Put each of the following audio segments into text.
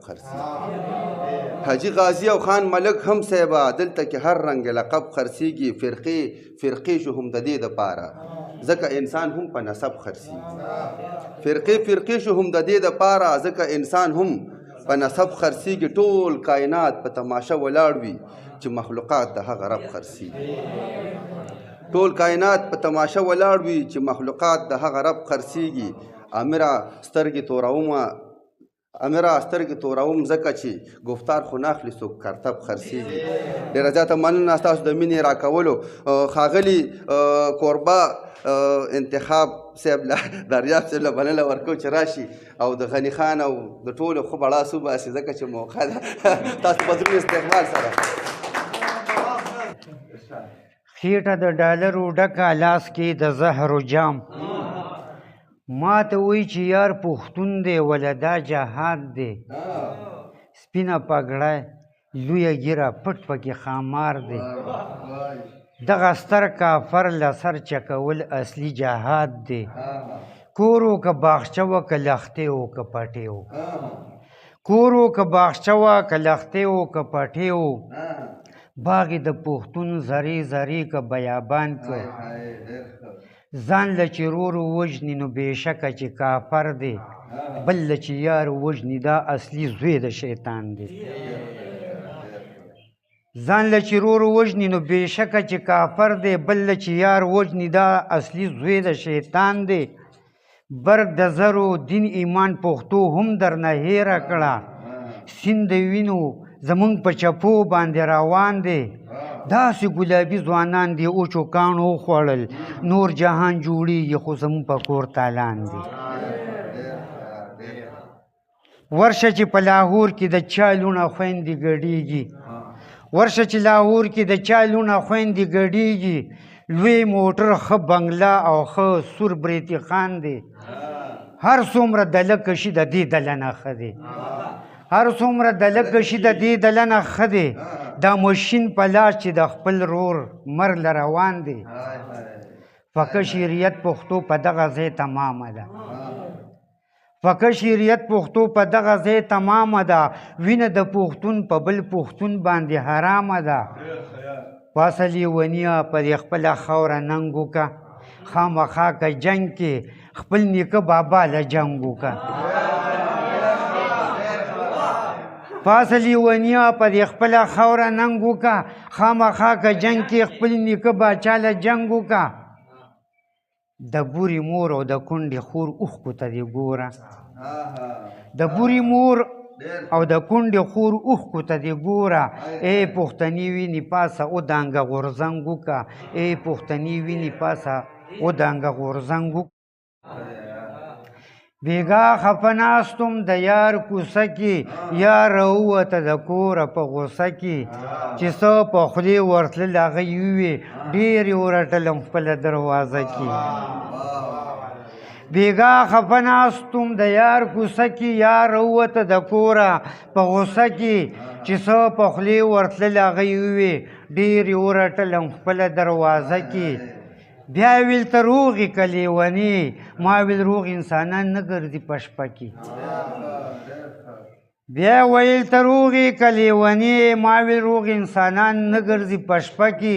خرڅي حاجي غازي او خان ملک هم صاحبه دلته کې هر رنګ لقب خرڅیږي فرقې شو هم د دې دپاره ځکه انسان هم په نسب خرڅیږي فرقې شو هم د دې دپاره ځکه انسان هم په نسب خرڅیږي ټول کائنات په تماشه ولاړ وي چې مخلوقات د هغه رب خرڅیږي ټول کائنات په تماشه ولاړ وي چې مخلوقات د هغه رب خرڅیږي امره سترګې توروم ځکه چې گفتار خو ناخلي څوک کرتب خرڅیږي ډېره زیاته مننه ستاسو د مینې راکولو ښاغلي کوربه انتخاب صاحب دریاب صاحب له بلنه ورکو چې راشي او د غني خان او د ټولو خو بړاس وباسي ځکه چې موقع ده تاسو په درون استقبال سره خېټه د ډالرو ډکه لاس کې د زهرو جام ما ته وایي چې یار پښتون دی ولدا جهاد دی سپینه پګړی لویه ږیره پټ پکې خامار دی دغه ستر کافر له سر چکول اصلي جهاد دی کور و که باغچه و که لښتې و که پټې و کور و که باغچه و که لښتې و که پټې و باغ د پښتون زری که بیابان که ځان له چې رور وژني نو بېشکه چې کافر دی بل له چې یار وژني دا اصلي زوی د شیطان دی ځان له چې رور وژني نو بېشکه چې کافر دی بل له چې یار وژني دا اصلي زوی د شیطان دی برګ د زرو دین ایمان پښتو هم درنه هیره کړه سیند د وینو زمونږ په چپو باندې روان دی داسې ګلابي ځوانان دي اوچو کاڼو وخوړل نور جهان جوړیږي خو زموږ په کور تالان دي ورشه چې په لاهور کې د چا لوڼه خویندې ګډېږي ورشه چې لاهور کې د چا لوڼه خویندې ګډېږي لوی موټر ښه بنګله او ښه سور بریتي خان دی هر څومره دله کشي د دې دله نه ښه دی هر څومره دله کشي د دې دله نه ښه دی دا مشین په لاس چې د خپل رور مر له روان دی فقه شعریت پښتو په دغه ځای تمامه ده فقه شعریت پښتو په دغه ځای تمامه ده وینه د پښتون په بل پښتون باندې حرامه ده پاسه لیونیه په دې خپله خاوره ننګ وکړه خامخا که جنګ کې خپل نیکه بابا له جنګ وکړه پاسه لیونیه په دې خپله خاوره ننګ وکړه خامخا که جنګ کې خپل نیکه باچا له جنګ وکړه د بوري مور او د کونډې خور اوښکو ته دې ګوره د بوري مور او د کونډې خور اوښکو ته دې ګوره ای پښتني وینې پاسه ودانګه غورځنګ وکړه ای پښتني وینې پاسه ودانګه غورځنګ وکړه بیګا خفه ناستم د یار کوڅه کې یار راووته د کوره په غوسه کې چې څه په خولې ورتلل هغه یې ووې ډېر یې ورټلم خپله دروازه کې بیګا خفه ناستم د یار کوڅه کې یار راووته د کوره په غوسه کې چې څه په خولې ورتلل هغه یې ووې ډېر یې ورټلم خپله دروازه کې بیا ویل ته روغې که لیونې ما ویل روغ انسانان نه ګرځي په شپه کې بیا ویل ته روغې که لیونې ما ویل روغ انسانان نه ګرځي په شپه کې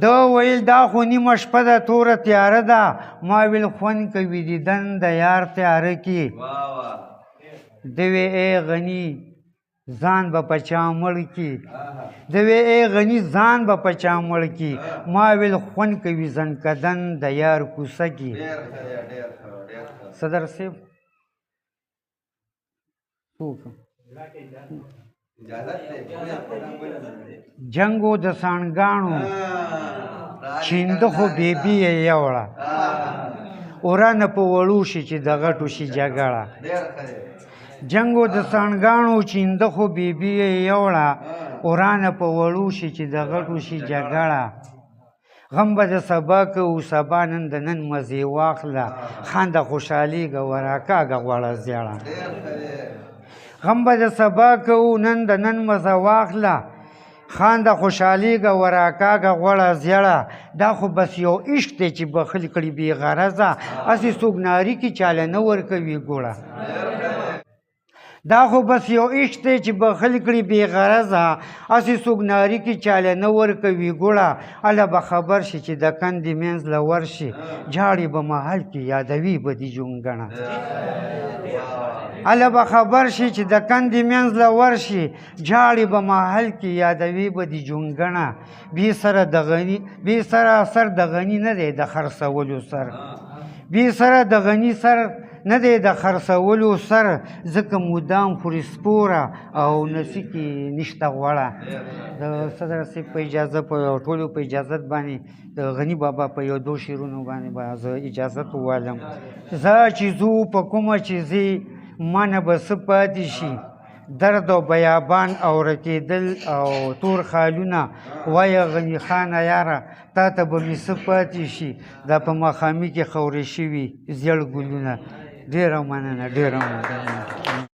ده ویل دا خو نیمه شپه ده توره تیاره ده ما ویل خوند کوي دیدن د یار تیاره کې ده وی ای غني ځان به په چا مړ کي د وی ای غني ځان به په چا مړ کي ما ویل خوند کوي زنکدن د یار کوڅه کې صدر صاحب جنګو د سانګاڼو چینده خو بیبي یې یوړه ورانه په وړو شي چې د غټو شي جګړه جنګو د سانګاڼو چینده خو بیبي یې یوړه ورانه په وړو شي چې د غټو شي جګړه غم به د سبا کوو سبا نن د نن مزې واخله خانده خوشحالېږه وراکاږه غوړه زیړه غم به د سبا کوو نن د نن مزه واخله خانده خوشحالېږه وراکاږه غوړه زیړه دا خو بس یو عشق دی چې بخل کړي بې غرضه هسې څوک ناري کې چاله نه ورکوي ګوړه دا خو بس یو عشق دی چې بخل کړي بې غرضه هسې څوک ناري کې چاله نه ورکوي ګوړه هله به خبر شي چې د کندې منځ له ورشي جاړې به محل کې یادوي به دي جونګڼه هله به خبر شي چې د کندې منځ له ورشي جاړې به محل کې یادوي به دي جونګڼه بې سره سر د غني نه دی د خرڅولو سر بې سره د غني سر نه دی د خرڅولو سر ځکه مدام خوري سپوره او نسي کې نشته غوړه د صدر صاحب په اجازه په ټولو په اجازت باندې د غني بابا په یو دو شعرونو باندې به زه اجازت ووالم زه چې ځو په کومه چې ځې مانه به څه پاتې شي درد او بیابان او رکېدل او تور خالونه وایه غني خانه یاره تا ته به مې څه پاتې شي دا په ماښامي کې خورې شوي زیړ ګلونه ډېره مننه ډېره مننه